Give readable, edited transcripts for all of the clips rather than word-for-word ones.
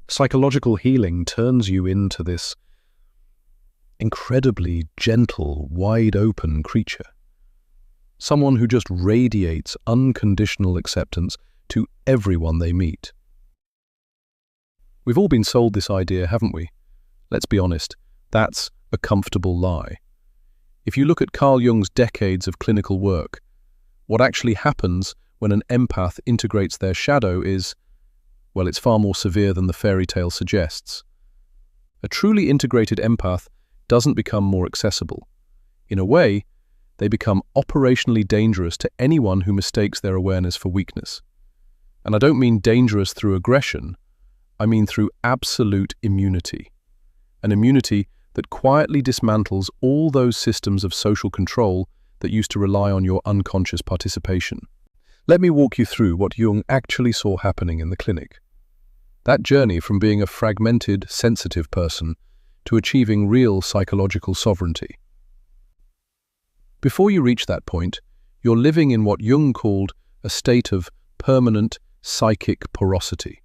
Psychological healing turns you into this incredibly gentle, wide-open creature. Someone who just radiates unconditional acceptance to everyone they meet. We've all been sold this idea, haven't we? Let's be honest, that's a comfortable lie. If you look at Carl Jung's decades of clinical work, what actually happens when an empath integrates their shadow is, well, it's far more severe than the fairy tale suggests. A truly integrated empath doesn't become more accessible. In a way, they become operationally dangerous to anyone who mistakes their awareness for weakness. And I don't mean dangerous through aggression, I mean through absolute immunity. An immunity that quietly dismantles all those systems of social control that used to rely on your unconscious participation. Let me walk you through what Jung actually saw happening in the clinic. That journey from being a fragmented, sensitive person to achieving real psychological sovereignty. Before you reach that point, you're living in what Jung called a state of permanent psychic porosity.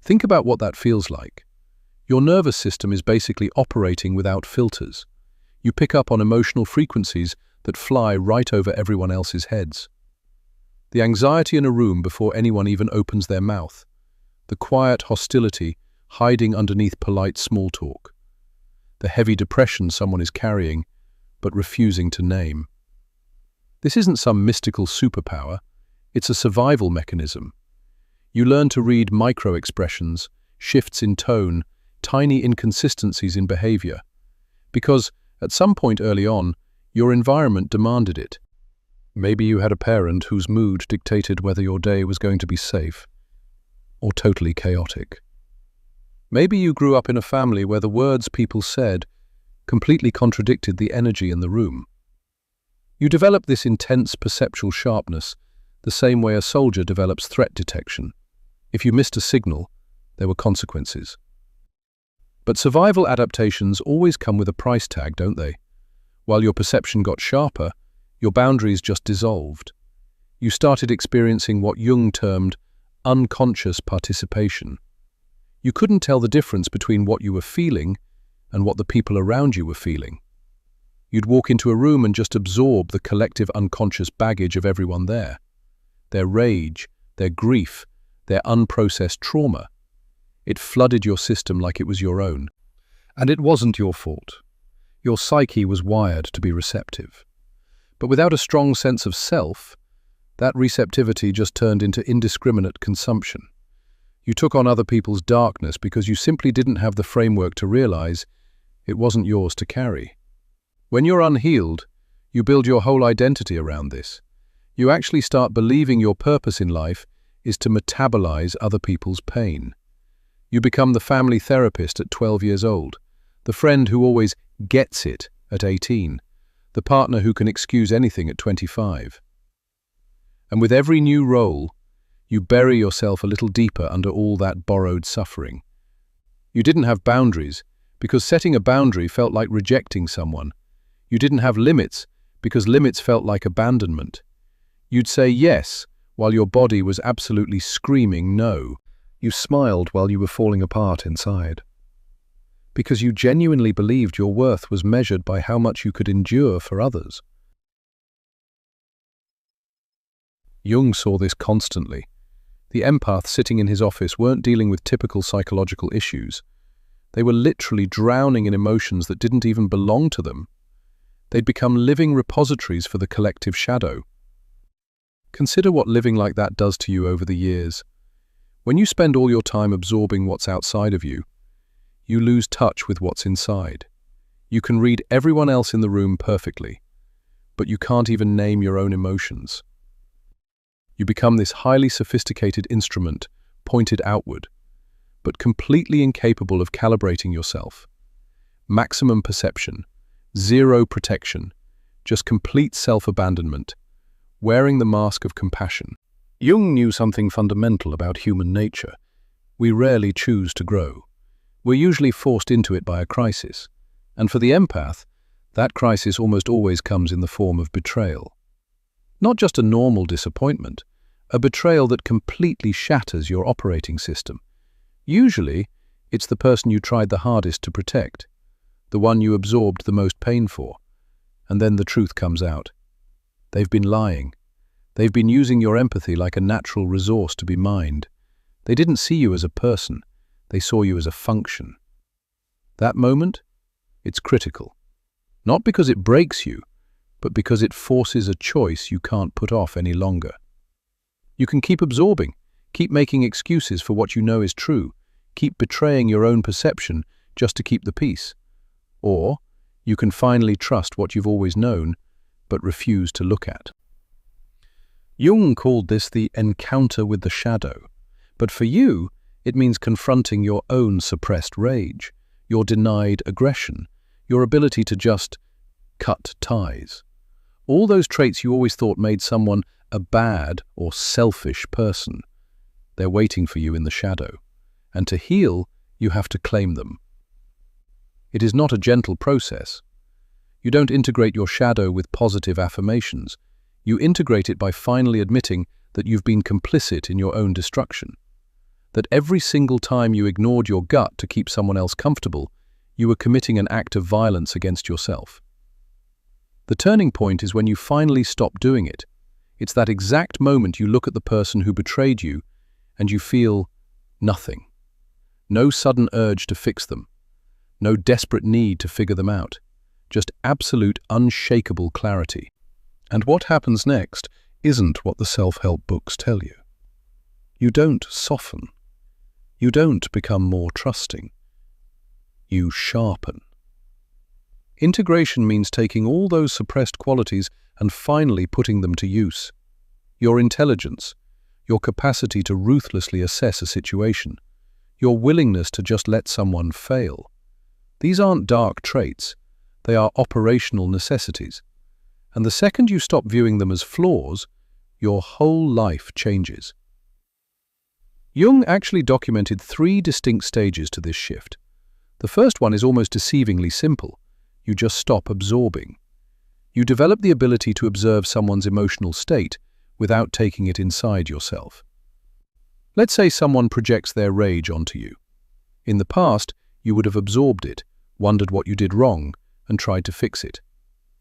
Think about what that feels like. Your nervous system is basically operating without filters. You pick up on emotional frequencies that fly right over everyone else's heads. The anxiety in a room before anyone even opens their mouth. The quiet hostility hiding underneath polite small talk. The heavy depression someone is carrying, but refusing to name. This isn't some mystical superpower, it's a survival mechanism. You learn to read micro-expressions, shifts in tone, tiny inconsistencies in behavior, because at some point early on, your environment demanded it. Maybe you had a parent whose mood dictated whether your day was going to be safe or totally chaotic. Maybe you grew up in a family where the words people said completely contradicted the energy in the room. You develop this intense perceptual sharpness the same way a soldier develops threat detection. If you missed a signal, there were consequences. But survival adaptations always come with a price tag, don't they? While your perception got sharper, your boundaries just dissolved. You started experiencing what Jung termed unconscious participation. You couldn't tell the difference between what you were feeling and what the people around you were feeling. You'd walk into a room and just absorb the collective unconscious baggage of everyone there. Their rage, their grief, their unprocessed trauma. It flooded your system like it was your own. And it wasn't your fault. Your psyche was wired to be receptive. But without a strong sense of self, that receptivity just turned into indiscriminate consumption. You took on other people's darkness because you simply didn't have the framework to realize it wasn't yours to carry. When you're unhealed, you build your whole identity around this. You actually start believing your purpose in life is to metabolize other people's pain. You become the family therapist at 12 years old, the friend who always gets it at 18, the partner who can excuse anything at 25. And with every new role, you bury yourself a little deeper under all that borrowed suffering. You didn't have boundaries because setting a boundary felt like rejecting someone. You didn't have limits because limits felt like abandonment. You'd say yes while your body was absolutely screaming no. You smiled while you were falling apart inside. Because you genuinely believed your worth was measured by how much you could endure for others. Jung saw this constantly. The empaths sitting in his office weren't dealing with typical psychological issues. They were literally drowning in emotions that didn't even belong to them. They'd become living repositories for the collective shadow. Consider what living like that does to you over the years. When you spend all your time absorbing what's outside of you, you lose touch with what's inside. You can read everyone else in the room perfectly, but you can't even name your own emotions. You become this highly sophisticated instrument, pointed outward, but completely incapable of calibrating yourself. Maximum perception, zero protection, just complete self-abandonment, wearing the mask of compassion. Jung knew something fundamental about human nature. We rarely choose to grow. We're usually forced into it by a crisis. And for the empath, that crisis almost always comes in the form of betrayal. Not just a normal disappointment, a betrayal that completely shatters your operating system. Usually, it's the person you tried the hardest to protect, the one you absorbed the most pain for, and then the truth comes out. They've been lying. They've been using your empathy like a natural resource to be mined. They didn't see you as a person. They saw you as a function. That moment, it's critical. Not because it breaks you, but because it forces a choice you can't put off any longer. You can keep absorbing, keep making excuses for what you know is true, keep betraying your own perception just to keep the peace. Or you can finally trust what you've always known, but refuse to look at. Jung called this the encounter with the shadow, but for you, it means confronting your own suppressed rage, your denied aggression, your ability to just cut ties. All those traits you always thought made someone a bad or selfish person. They're waiting for you in the shadow, and to heal, you have to claim them. It is not a gentle process. You don't integrate your shadow with positive affirmations. You integrate it by finally admitting that you've been complicit in your own destruction. That every single time you ignored your gut to keep someone else comfortable, you were committing an act of violence against yourself. The turning point is when you finally stop doing it. It's that exact moment you look at the person who betrayed you and you feel nothing. No sudden urge to fix them. No desperate need to figure them out. Just absolute, unshakable clarity. And what happens next isn't what the self-help books tell you. You don't soften. You don't become more trusting. You sharpen. Integration means taking all those suppressed qualities and finally putting them to use. Your intelligence, your capacity to ruthlessly assess a situation, your willingness to just let someone fail. These aren't dark traits, they are operational necessities. And the second you stop viewing them as flaws, your whole life changes. Jung actually documented 3 distinct stages to this shift. The first one is almost deceivingly simple. You just stop absorbing. You develop the ability to observe someone's emotional state without taking it inside yourself. Let's say someone projects their rage onto you. In the past, you would have absorbed it, wondered what you did wrong, and tried to fix it.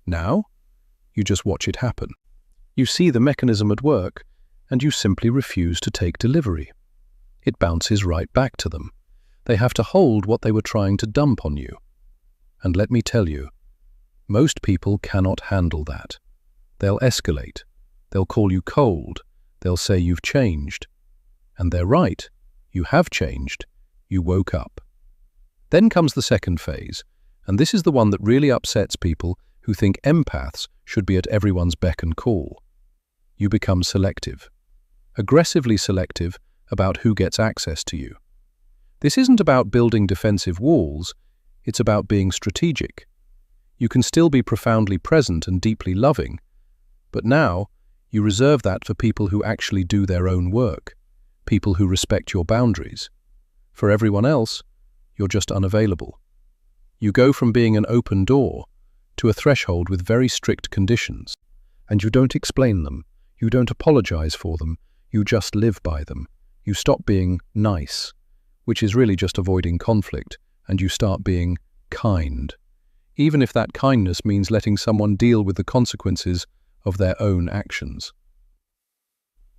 Now, you just watch it happen. You see the mechanism at work, and you simply refuse to take delivery. It bounces right back to them. They have to hold what they were trying to dump on you. And let me tell you, most people cannot handle that. They'll escalate. They'll call you cold. They'll say you've changed. And they're right. You have changed. You woke up. Then comes the second phase, and this is the one that really upsets people who think empaths should be at everyone's beck and call. You become selective. Aggressively selective about who gets access to you. This isn't about building defensive walls, it's about being strategic. You can still be profoundly present and deeply loving, but now you reserve that for people who actually do their own work, people who respect your boundaries. For everyone else, you're just unavailable. You go from being an open door to a threshold with very strict conditions, and you don't explain them, you don't apologize for them, you just live by them. You stop being nice, which is really just avoiding conflict, and you start being kind, even if that kindness means letting someone deal with the consequences of their own actions.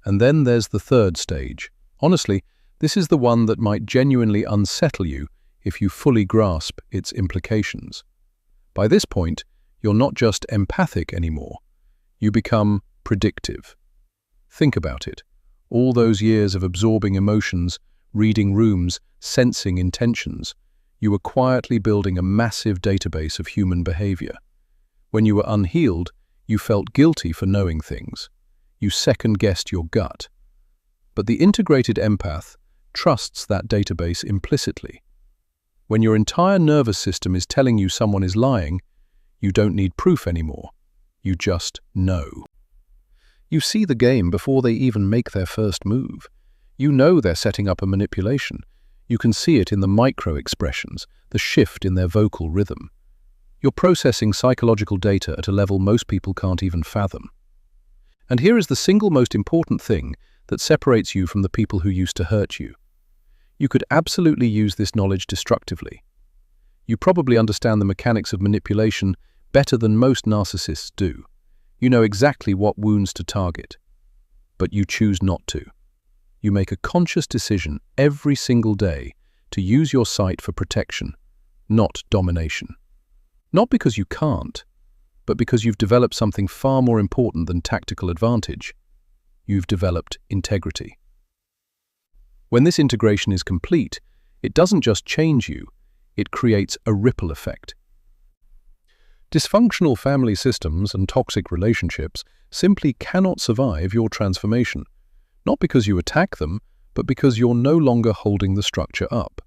And then there's the third stage. Honestly, this is the one that might genuinely unsettle you if you fully grasp its implications. By this point, you're not just empathic anymore. You become predictive. Think about it. All those years of absorbing emotions, reading rooms, sensing intentions, you were quietly building a massive database of human behavior. When you were unhealed, you felt guilty for knowing things. You second-guessed your gut. But the integrated empath trusts that database implicitly. When your entire nervous system is telling you someone is lying, you don't need proof anymore. You just know. You see the game before they even make their first move. You know they're setting up a manipulation. You can see it in the micro-expressions, the shift in their vocal rhythm. You're processing psychological data at a level most people can't even fathom. And here is the single most important thing that separates you from the people who used to hurt you. You could absolutely use this knowledge destructively. You probably understand the mechanics of manipulation better than most narcissists do. You know exactly what wounds to target, but you choose not to. You make a conscious decision every single day to use your sight for protection, not domination. Not because you can't, but because you've developed something far more important than tactical advantage. You've developed integrity. When this integration is complete, it doesn't just change you, it creates a ripple effect. Dysfunctional family systems and toxic relationships simply cannot survive your transformation, not because you attack them, but because you're no longer holding the structure up.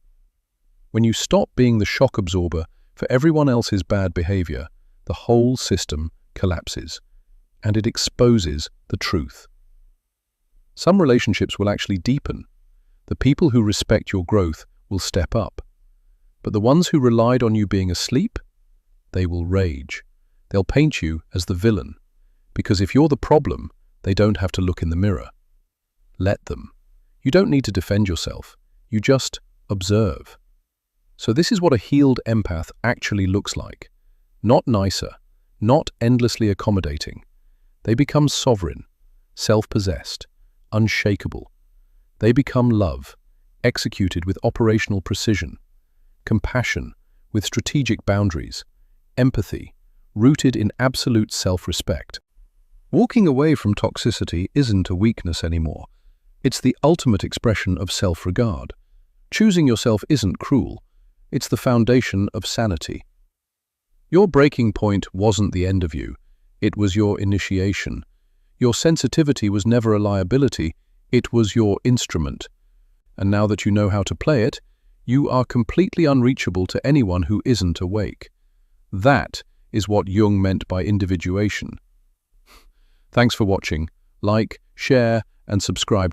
When you stop being the shock absorber for everyone else's bad behavior, the whole system collapses, and it exposes the truth. Some relationships will actually deepen. The people who respect your growth will step up. But the ones who relied on you being asleep, they will rage. They'll paint you as the villain, because if you're the problem, they don't have to look in the mirror. Let them. You don't need to defend yourself. You just observe. So this is what a healed empath actually looks like. Not nicer, not endlessly accommodating. They become sovereign, self-possessed, unshakable. They become love, executed with operational precision, compassion with strategic boundaries, empathy, rooted in absolute self-respect. Walking away from toxicity isn't a weakness anymore. It's the ultimate expression of self-regard. Choosing yourself isn't cruel. It's the foundation of sanity. Your breaking point wasn't the end of you. It was your initiation. Your sensitivity was never a liability. It was your instrument. And now that you know how to play it, you are completely unreachable to anyone who isn't awake. That is what Jung meant by individuation. Thanks for watching. Like, share, and subscribe.